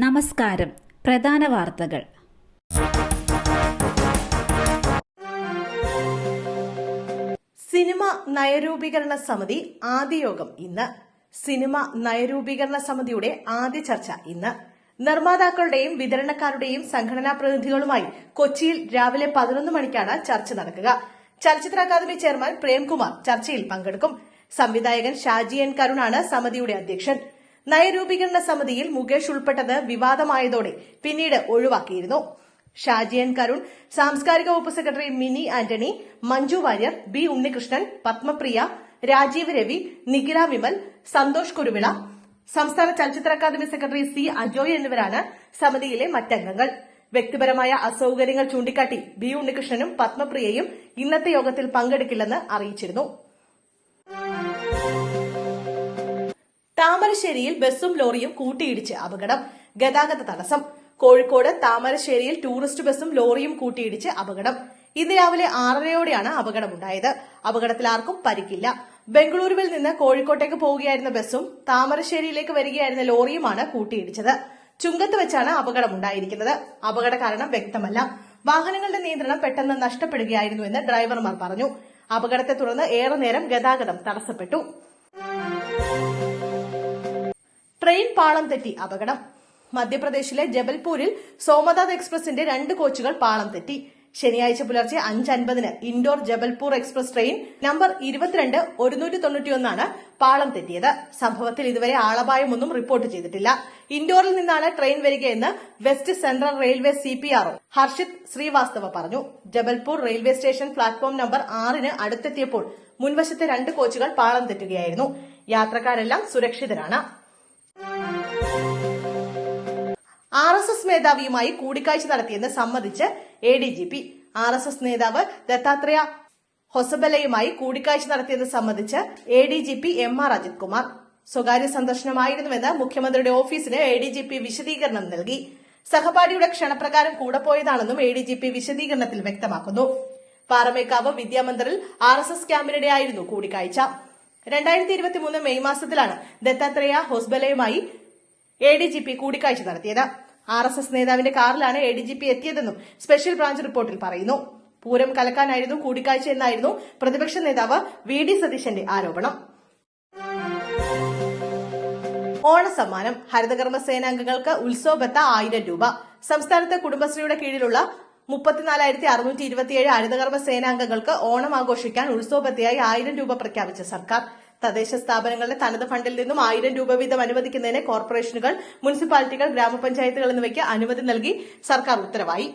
നമസ്കാരം. പ്രധാന വാർത്തകൾ. സിനിമ നയരൂപീകരണ സമിതി ആദ്യ യോഗം ഇന്ന്. സിനിമ നയരൂപീകരണ സമിതിയുടെ ആദ്യ ചർച്ച ഇന്ന്. നിർമ്മാതാക്കളുടെയും വിതരണക്കാരുടെയും സംഘടനാ പ്രതിനിധികളുമായി കൊച്ചിയിൽ രാവിലെ 11 മണിക്കാണ് ചർച്ച നടക്കുക. ചലച്ചിത്ര അക്കാദമി ചെയർമാൻ പ്രേംകുമാർ ചർച്ചയിൽ പങ്കെടുക്കും. സംവിധായകൻ ഷാജി എൻ കരുണാണ് സമിതിയുടെ അധ്യക്ഷൻ. നയരൂപീകരണ സമിതിയിൽ മുകേഷ് ഉൾപ്പെട്ടത് വിവാദമായതോടെ പിന്നീട് ഒഴിവാക്കിയിരുന്നു. ഷാജി എൻ കരുൺ, സാംസ്കാരിക വകുപ്പ് സെക്രട്ടറി മിനി ആന്റണി, മഞ്ജു വാര്യർ, ബി ഉണ്ണികൃഷ്ണൻ, പത്മപ്രിയ, രാജീവ് രവി, നിഖില വിമൽ, സന്തോഷ് കുരുവിള, സംസ്ഥാന ചലച്ചിത്ര അക്കാദമി സെക്രട്ടറി സി അജോയ് എന്നിവരാണ് സമിതിയിലെ മറ്റംഗങ്ങൾ. വ്യക്തിപരമായ അസൌകര്യങ്ങൾ ചൂണ്ടിക്കാട്ടി ബി ഉണ്ണികൃഷ്ണനും പത്മപ്രിയയും ഇന്നത്തെ യോഗത്തിൽ പങ്കെടുക്കില്ലെന്ന് അറിയിച്ചിരുന്നു. താമരശ്ശേരിയിൽ ബസും ലോറിയും കൂട്ടിയിടിച്ച് അപകടം, ഗതാഗത തടസ്സം. കോഴിക്കോട് താമരശ്ശേരിയിൽ ടൂറിസ്റ്റ് ബസും ലോറിയും കൂട്ടിയിടിച്ച് അപകടം. ഇന്ന് രാവിലെ 6:30യോടെയാണ് അപകടമുണ്ടായത്. അപകടത്തിൽ ആർക്കും പരിക്കില്ല. ബംഗളൂരുവിൽ നിന്ന് കോഴിക്കോട്ടേക്ക് പോവുകയായിരുന്ന ബസും താമരശ്ശേരിയിലേക്ക് വരികയായിരുന്ന ലോറിയുമാണ് കൂട്ടിയിടിച്ചത്. ചുങ്കത്ത് വെച്ചാണ് അപകടമുണ്ടായിരിക്കുന്നത്. അപകട കാരണം വ്യക്തമല്ല. വാഹനങ്ങളുടെ നിയന്ത്രണം പെട്ടെന്ന് നഷ്ടപ്പെടുകയായിരുന്നുവെന്ന് ഡ്രൈവർമാർ പറഞ്ഞു. അപകടത്തെ തുടർന്ന് ഏറെ നേരം ഗതാഗതം തടസ്സപ്പെട്ടു. ട്രെയിൻ പാളം തെറ്റി അപകടം. മധ്യപ്രദേശിലെ ജബൽപൂരിൽ സോമനാഥ് എക്സ്പ്രസിന്റെ 2 കോച്ചുകൾ പാളം തെറ്റി. ശനിയാഴ്ച പുലർച്ചെ 5:50 Indore Jabalpur express train number 22-191 പാളം തെറ്റിയത്. സംഭവത്തിൽ ഇതുവരെ ആളപായമൊന്നും റിപ്പോർട്ട് ചെയ്തിട്ടില്ല. ഇൻഡോറിൽ നിന്നാണ് ട്രെയിൻ വരികയെന്ന് west central railway CPRO Harshit Srivastava പറഞ്ഞു. Jabalpur railway station platform number 6 അടുത്തെത്തിയപ്പോൾ മുൻവശത്തെ 2 കോച്ചുകൾ പാളം തെറ്റുകയായിരുന്നു. യാത്രക്കാരെല്ലാം സുരക്ഷിതരാണ്. RSS മേധാവിയുമായി കൂടിക്കാഴ്ച നടത്തിയെന്ന് സമ്മതിച്ച് ADGP. RSS നേതാവ് ദത്താത്രേയ ഹൊസബലയുമായി കൂടിക്കാഴ്ച നടത്തിയെന്ന് സംബന്ധിച്ച് ADGP MR അജിത് കുമാർ. സ്വകാര്യ സന്ദർശനമായിരുന്നുവെന്ന് മുഖ്യമന്ത്രിയുടെ ഓഫീസിന് ADGP വിശദീകരണം നൽകി. സഹപാഠിയുടെ ക്ഷണപ്രകാരം കൂടെ പോയതാണെന്നും ADGP വിശദീകരണത്തിൽ വ്യക്തമാക്കുന്നു. പാറമേക്കാവ് വിദ്യാമന്ദിറിൽ RSS ക്യാമ്പിനിടെയായിരുന്നു കൂടിക്കാഴ്ച. 2023 മെയ് മാസത്തിലാണ് ദത്താത്രേയ ഹൊസബലയുമായി ADGP കൂടിക്കാഴ്ച നടത്തിയത്. RSS നേതാവിന്റെ കാറിലാണ് ADGP എത്തിയതെന്നും സ്പെഷ്യൽ ബ്രാഞ്ച് റിപ്പോർട്ടിൽ പറയുന്നു. പൂരം കലക്കാനായിരുന്നു കൂടിക്കാഴ്ച എന്നായിരുന്നു പ്രതിപക്ഷ നേതാവ് VD സതീശന്റെ ആരോപണം. ഓണസമ്മാനം. ഹരിതകർമ്മ സേനാംഗങ്ങൾക്ക് ഉത്സവബത്ത 1000 രൂപ. സംസ്ഥാനത്ത് കുടുംബശ്രീയുടെ കീഴിലുള്ള 34,627 ഹരിതകർമ്മ സേനാംഗങ്ങൾക്ക് ഓണം ആഘോഷിക്കാൻ ഉത്സവബത്തയായി 1000 രൂപ പ്രഖ്യാപിച്ച സർക്കാർ. തദ്ദേശ സ്ഥാപനങ്ങളുടെ തനത് ഫണ്ടിൽ നിന്നും 1000 രൂപ വീതം അനുവദിക്കുന്നതിന് കോർപ്പറേഷനുകൾ, മുനിസിപ്പാലിറ്റികൾ, ഗ്രാമപഞ്ചായത്തുകൾ എന്നിവയ്ക്ക് അനുമതി നൽകി സർക്കാർ ഉത്തരവായി.